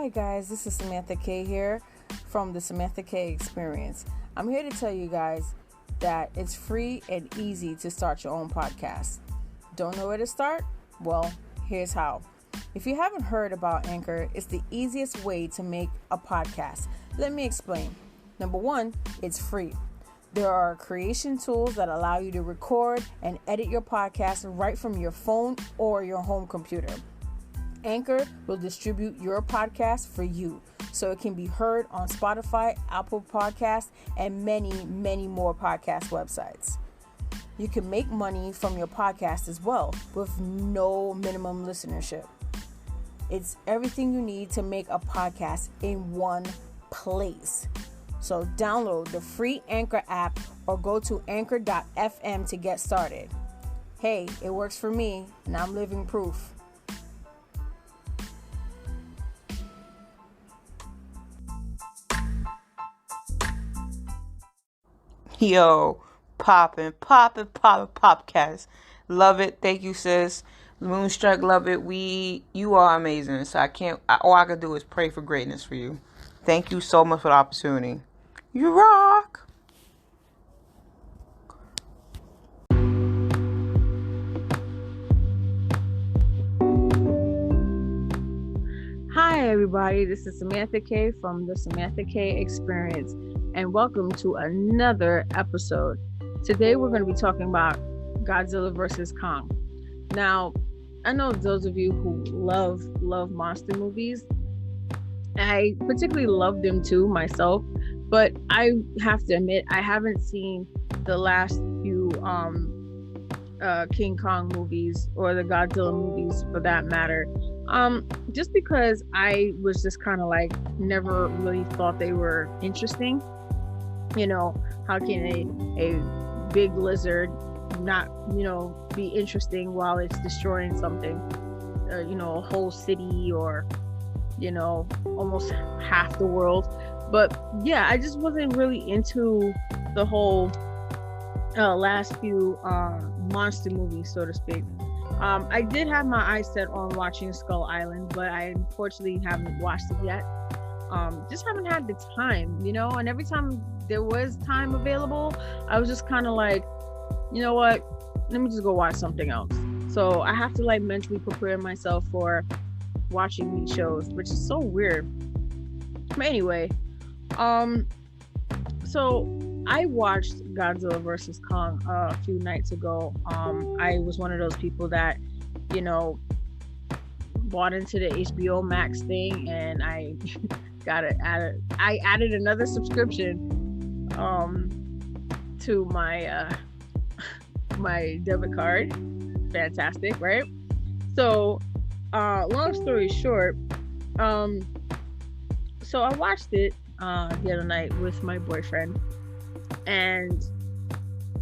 Hi guys, this is Samantha K here from the Samantha K Experience. I'm here to tell you guys that it's free and easy to start your own podcast. Don't know where to start? Well, here's how. If you haven't heard about Anchor, it's the easiest way to make a podcast. Let me explain. Number one, it's free. There are creation tools that allow you to record and edit your podcast right from your phone or your home computer. Anchor will distribute your podcast for you, so it can be heard on Spotify, Apple Podcasts, and many, many more podcast websites. You can make money from your podcast as well with no minimum listenership. It's everything you need to make a podcast in one place. So download the free Anchor app or go to anchor.fm to get started. Hey, it works for me, and I'm living proof. Yo, poppin', popcast. Love it. Thank you, sis. Moonstruck, love it. You are amazing. So all I can do is pray for greatness for you. Thank you so much for the opportunity. You rock. Hi everybody, this is Samantha K from the Samantha K Experience, and welcome to another episode. Today we're going to be talking about Godzilla vs. Kong. Now, I know those of you who love monster movies. I particularly love them too myself, but I have to admit I haven't seen the last few King Kong movies or the Godzilla movies for that matter. Just because I was just kind of like never really thought they were interesting. You know, how can a big lizard not, be interesting while it's destroying something, a whole city or, almost half the world. But yeah, I just wasn't really into the whole last few monster movies, so to speak. I did have my eyes set on watching Skull Island, but I unfortunately haven't watched it yet. Just haven't had the time, and every time there was time available, I was just kind of like, you know what, let me just go watch something else. So I have to like mentally prepare myself for watching these shows, which is so weird. But anyway, so I watched Godzilla vs. Kong a few nights ago. I was one of those people that, bought into the HBO Max thing, and I I added another subscription to my my debit card. Fantastic, right? So long story short, so I watched it the other night with my boyfriend, and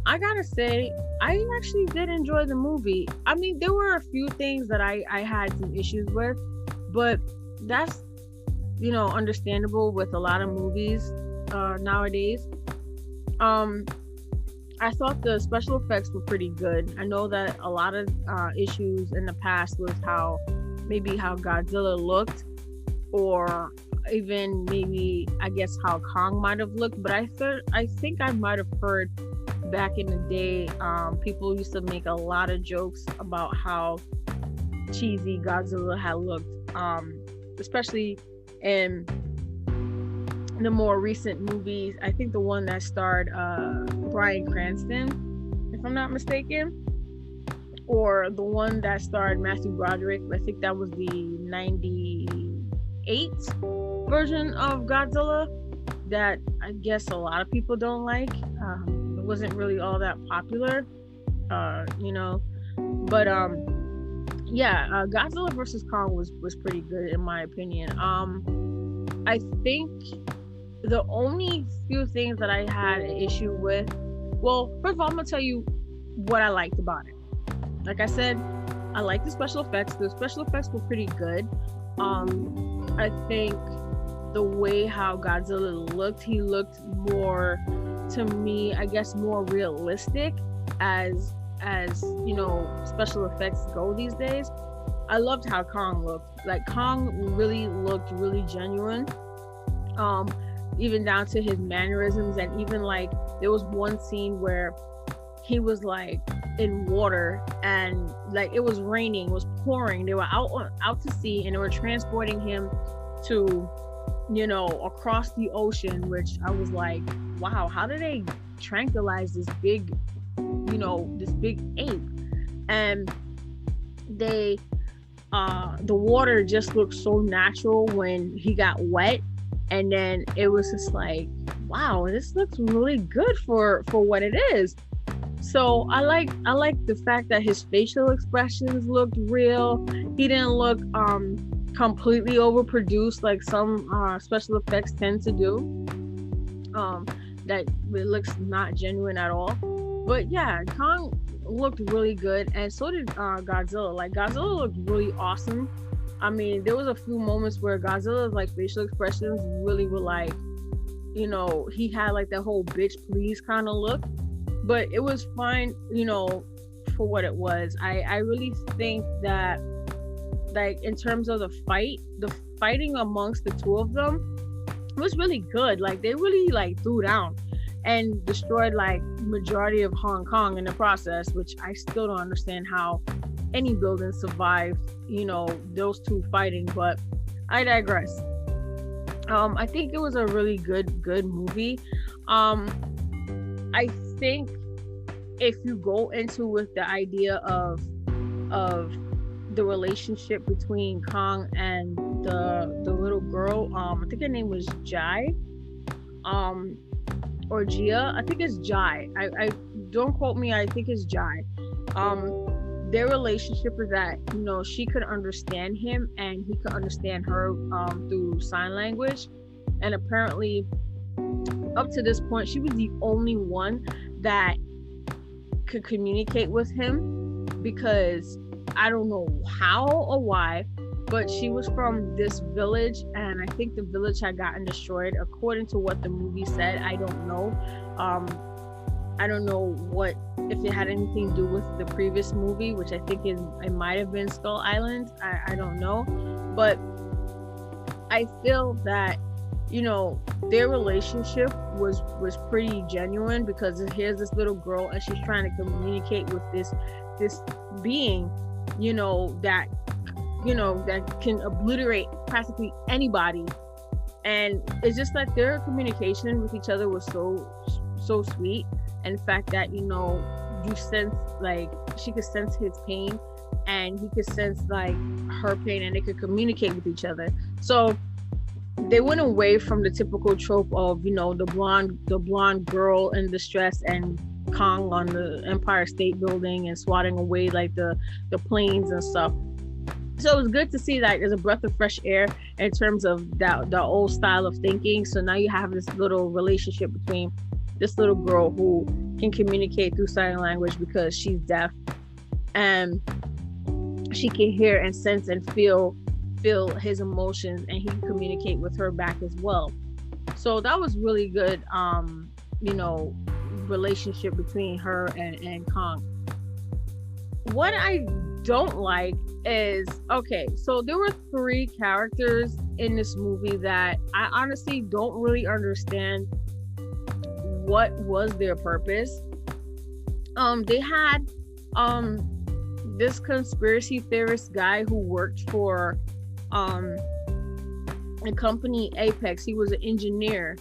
I gotta say, I actually did enjoy the movie. I mean, there were a few things that I had some issues with, but that's, understandable with a lot of movies nowadays. I thought the special effects were pretty good. I know that a lot of issues in the past was how Godzilla looked, or even maybe I guess how Kong might have looked. But I think I might have heard back in the day, people used to make a lot of jokes about how cheesy Godzilla had looked, especially in the more recent movies. I think the one that starred Bryan Cranston, if I'm not mistaken, or the one that starred Matthew Broderick. I think that was the 98 version of Godzilla that I guess a lot of people don't like. It wasn't really all that popular, but Godzilla vs. Kong was pretty good in my opinion. I think the only few things that I had an issue with, well, first of all, I'm gonna tell you what I liked about it. Like I said, I liked the special effects. The special effects were pretty good. I think the way how Godzilla looked, he looked more, to me, I guess, more realistic as special effects go these days. I loved how Kong looked. Like Kong really looked really genuine. Um, Even down to his mannerisms, and even like there was one scene where he was like in water and like it was raining, it was pouring. They were out to sea, and they were transporting him to, across the ocean. Which I was like, wow, how did they tranquilize this big, this big ape? And they the water just looked so natural when he got wet, and then it was just like, wow, this looks really good for what it is. So I like the fact that his facial expressions looked real. He didn't look completely overproduced like some special effects tend to do. That it looks not genuine at all. But yeah, Kong looked really good, and so did Godzilla. Like Godzilla looked really awesome. I mean, there was a few moments where Godzilla's like facial expressions really were like, he had like that whole bitch please kind of look, but it was fine, for what it was. I really think that, like, in terms of the fighting amongst the two of them was really good. Like they really like threw down and destroyed like majority of Hong Kong in the process, which I still don't understand how any building survived, those two fighting, but I digress. I think it was a really good movie. I think if you go into with the idea of the relationship between Kong and the little girl, I think her name was Jai, or Gia. I think it's Jai. I don't quote me. I think it's Jai. Their relationship is that she could understand him and he could understand her through sign language, and apparently up to this point she was the only one that could communicate with him, because I don't know how or why, but she was from this village, and I think the village had gotten destroyed according to what the movie said. I don't know. I don't know if it had anything to do with the previous movie, which I think it might have been Skull Island. I don't know, but I feel that their relationship was pretty genuine, because here's this little girl and she's trying to communicate with this being, that that can obliterate practically anybody, and it's just that their communication with each other was so sweet. And the fact that you sense, like, she could sense his pain and he could sense like her pain, and they could communicate with each other. So they went away from the typical trope of the blonde girl in distress and Kong on the Empire State Building and swatting away like the planes and stuff. So it was good to see that there's a breath of fresh air in terms of the old style of thinking. So now you have this little relationship between this little girl who can communicate through sign language because she's deaf, and she can hear and sense and feel his emotions, and he can communicate with her back as well. So that was really good relationship between her and Kong. What I don't like is, okay, so there were 3 characters in this movie that I honestly don't really understand what was their purpose. They had this conspiracy theorist guy who worked for the company Apex. He was an engineer,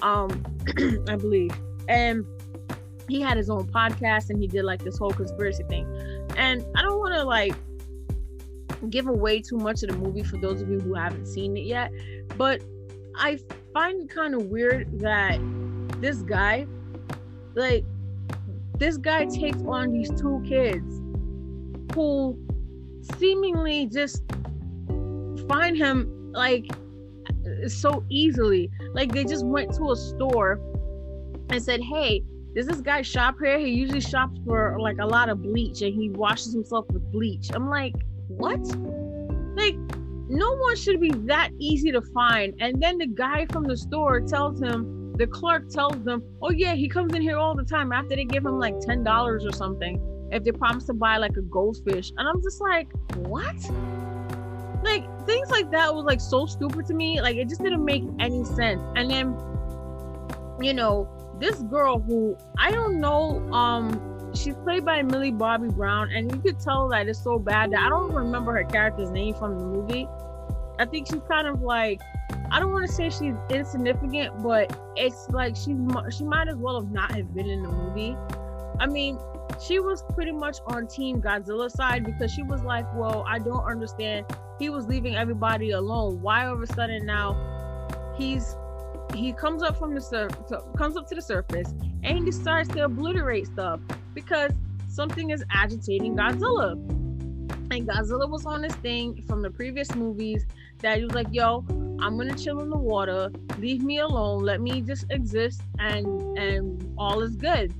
I believe, and he had his own podcast, and he did like this whole conspiracy thing. And I don't want to like give away too much of the movie for those of you who haven't seen it yet, but I find it kind of weird that this guy takes on these 2 kids who seemingly just find him like so easily. Like they just went to a store and said, hey, does this guy shop here? He usually shops for like a lot of bleach, and he washes himself with bleach. I'm like, what? Like, no one should be that easy to find. And then the guy from the store the clerk tells them, oh yeah, he comes in here all the time, after they give him like $10 or something. if they promise to buy like a goldfish. And I'm just like, what? Like, things like that was like so stupid to me. Like, it just didn't make any sense. And then, you know, this girl who I don't know, she's played by Millie Bobby Brown, and you could tell that it's so bad that I don't remember her character's name from the movie. I think she's kind of like, I don't want to say she's insignificant, but it's like she might as well have not have been in the movie. I mean, she was pretty much on Team Godzilla side, because she was like, well, I don't understand. He was leaving everybody alone. Why all of a sudden now he comes up to the surface and he starts to obliterate stuff because something is agitating Godzilla. And Godzilla was on this thing from the previous movies that he was like, yo, I'm gonna chill in the water, leave me alone, let me just exist, and all is good.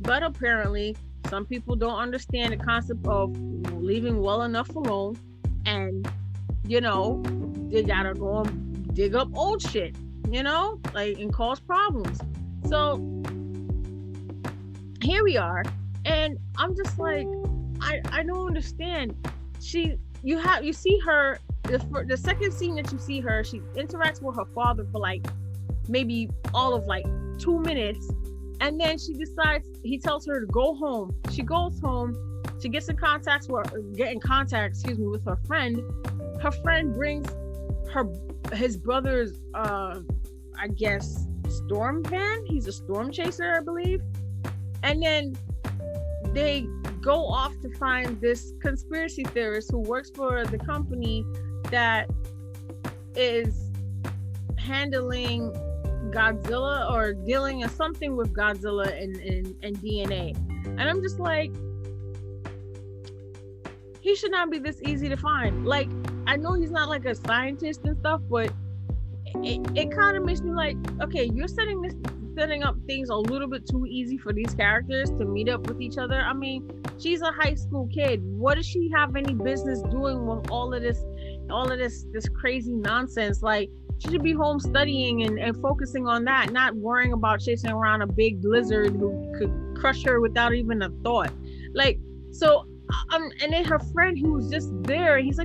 But apparently some people don't understand the concept of leaving well enough alone, and you know, they gotta go and dig up old shit, you know, like, and cause problems. So here we are, and I'm just like, I don't understand. You see her, the second scene that you see her, she interacts with her father for like maybe all of like 2 minutes, and then he tells her to go home. She goes home, she get in contact with her friend. Her friend brings his brother's I guess storm van. He's a storm chaser, I believe. And then they go off to find this conspiracy theorist who works for the company that is handling Godzilla or dealing with something with Godzilla and DNA. And I'm just like, he should not be this easy to find. Like, I know he's not like a scientist and stuff, but it kind of makes me like, okay, you're setting up things a little bit too easy for these characters to meet up with each other. I mean, she's a high school kid. What does she have any business doing with all of this crazy nonsense? Like, she should be home studying and focusing on that, not worrying about chasing around a big lizard who could crush her without even a thought. Like, so, and then her friend who was just there, he's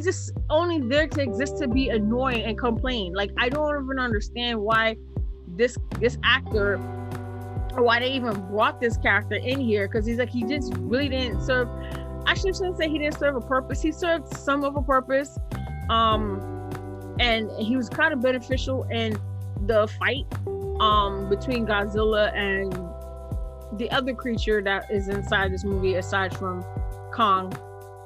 just only there to exist to be annoying and complain. Like, I don't even understand why this actor, or why they even brought this character in here, because he's like, he just really didn't serve. I shouldn't say he didn't serve a purpose. He served some of a purpose, and he was kind of beneficial in the fight between Godzilla and the other creature that is inside this movie, aside from Kong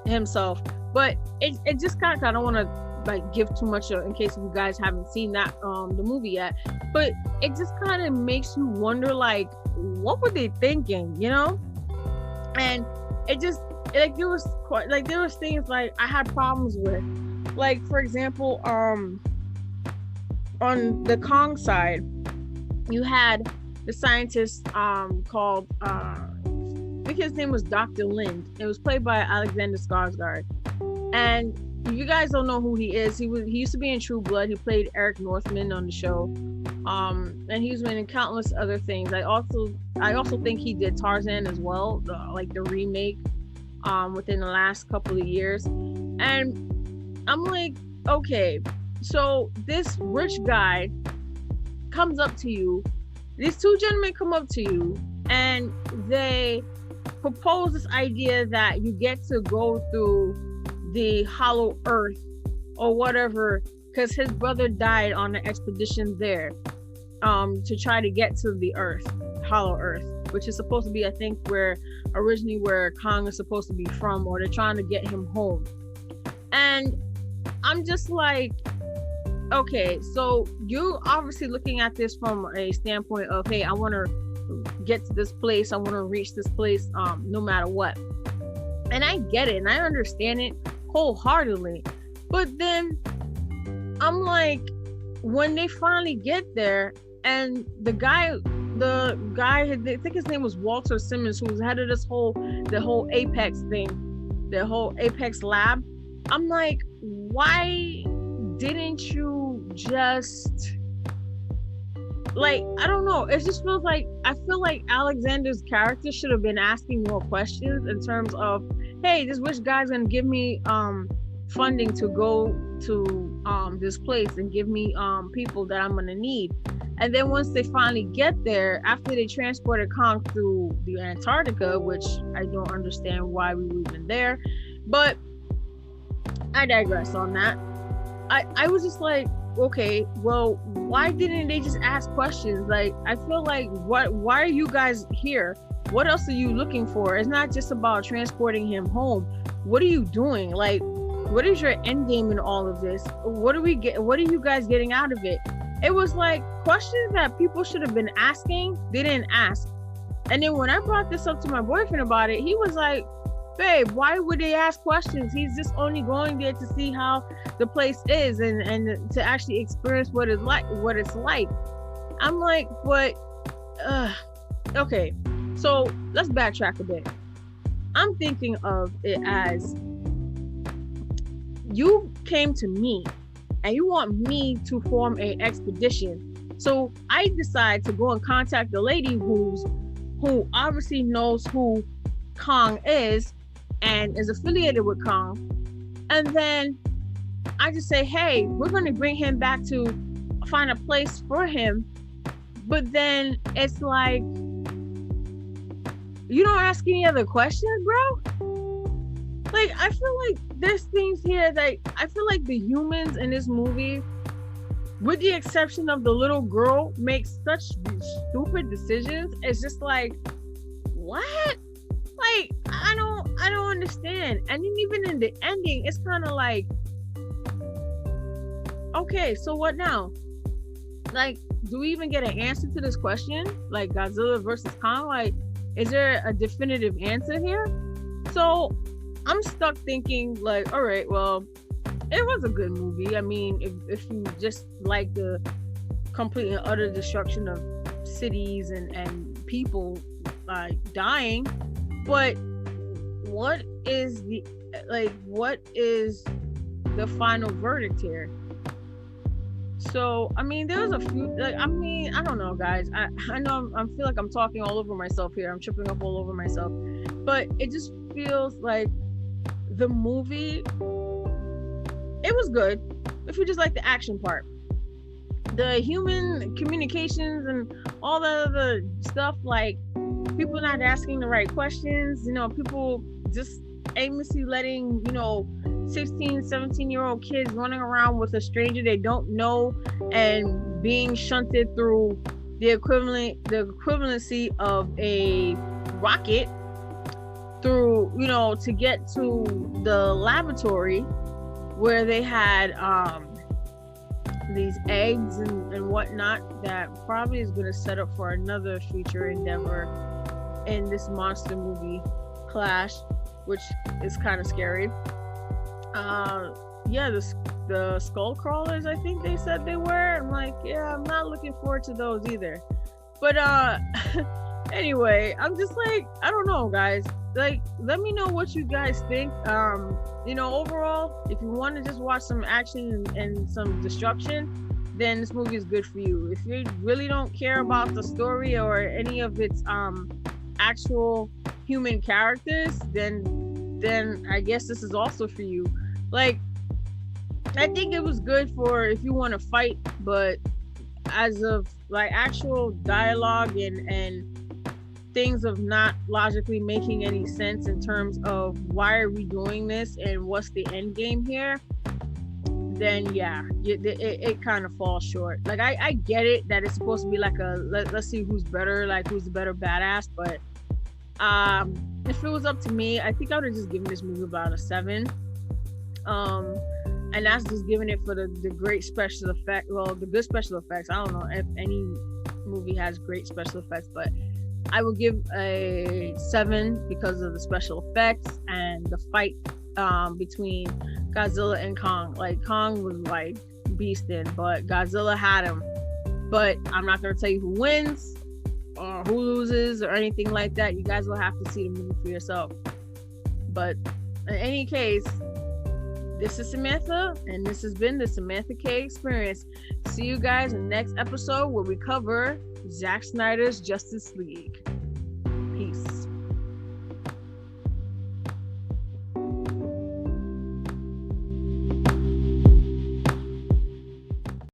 himself. But it just kind of, I don't want to like give too much in case you guys haven't seen that the movie yet, but it just kind of makes you wonder, like, what were they thinking, you know? And it just, like, there was things like I had problems with, like, for example, on the Kong side, you had the scientist called I think his name was Dr. Lind. It was played by Alexander Skarsgård. And if you guys don't know who he is, he used to be in True Blood. He played Eric Northman on the show. And he's been in countless other things. I also think he did Tarzan as well, the remake within the last couple of years. And I'm like, okay, so this rich guy comes up to you. These two gentlemen come up to you and they propose this idea that you get to go through the hollow earth or whatever, because his brother died on an expedition there to try to get to the hollow earth, which is supposed to be, I think, where Kong is supposed to be from, or they're trying to get him home. And I'm just like, okay, so you're obviously looking at this from a standpoint of, hey, I want to get to this place, I want to reach this place no matter what. And I get it and I understand it wholeheartly. But then I'm like, when they finally get there, and the guy, I think his name was Walter Simmons, who was head of the whole Apex thing, the whole Apex lab. I'm like, why didn't you just like, I don't know. It just feels like, I feel like Alexander's character should have been asking more questions in terms of, hey, this rich guy's gonna give me funding to go to this place and give me people that I'm gonna need. And then once they finally get there, after they transported Kong through the Antarctica, which I don't understand why we were even there, but I digress on that. I was just like, okay, well, why didn't they just ask questions? Like, I feel like, why are you guys here? What else are you looking for? It's not just about transporting him home. What are you doing? Like, what is your end game in all of this? What are you guys getting out of it? It was like questions that people should have been asking, they didn't ask. And then when I brought this up to my boyfriend about it, he was like, babe, why would they ask questions? He's just only going there to see how the place is and to actually experience what it's like. I'm like, but okay, so let's backtrack a bit. I'm thinking of it as, you came to me and you want me to form an expedition. So I decide to go and contact the lady who obviously knows who Kong is and is affiliated with Kong. And then I just say, hey, we're going to bring him back to find a place for him. But then it's like, you don't ask any other questions, bro? Like, I feel like there's things here that I feel like the humans in this movie, with the exception of the little girl, make such stupid decisions. It's just like, what? Like, I don't understand. And then even in the ending, it's kind of like, okay, so what now? Like, do we even get an answer to this question? Like, Godzilla versus Kong? Like, is there a definitive answer here? So I'm stuck thinking, like, all right, well, it was a good movie. I mean, if you just like the complete and utter destruction of cities and people dying, but what is the final verdict here? So I mean, there's a few, like, I mean, I don't know, guys. I know I feel like I'm talking all over myself here. I'm tripping up all over myself, but it just feels like the movie, it was good if you just like the action part. The human communications and all the other stuff, like people not asking the right questions, people just aimlessly letting 16, 17-year-old kids running around with a stranger they don't know and being shunted through the equivalency of a rocket through, to get to the laboratory where they had these eggs and whatnot that probably is going to set up for another future endeavor in this monster movie Clash, which is kind of scary. The skull crawlers, I think they said they were. I'm like, yeah, I'm not looking forward to those either. But anyway, I'm just like, I don't know, guys. Like, let me know what you guys think. Overall, if you want to just watch some action and some destruction, then this movie is good for you. If you really don't care about the story or any of its actual human characters, then I guess this is also for you. Like, I think it was good for if you want to fight, but as of like actual dialogue and things of not logically making any sense in terms of why are we doing this and what's the end game here, then yeah, it kind of falls short. Like, I get it that it's supposed to be like let's see who's better, like who's the better badass, but if it was up to me, I think I would have just given this movie about a 7. And that's just giving it for the great special effect. Well, the good special effects. I don't know if any movie has great special effects, but I would give a 7 because of the special effects and the fight between Godzilla and Kong. Like, Kong was like beasting, but Godzilla had him. But I'm not gonna tell you who wins or who loses or anything like that. You guys will have to see the movie for yourself. But in any case, This is Samantha, and this has been the Samantha K Experience. See you guys in the next episode where we cover Zack Snyder's Justice League. Peace.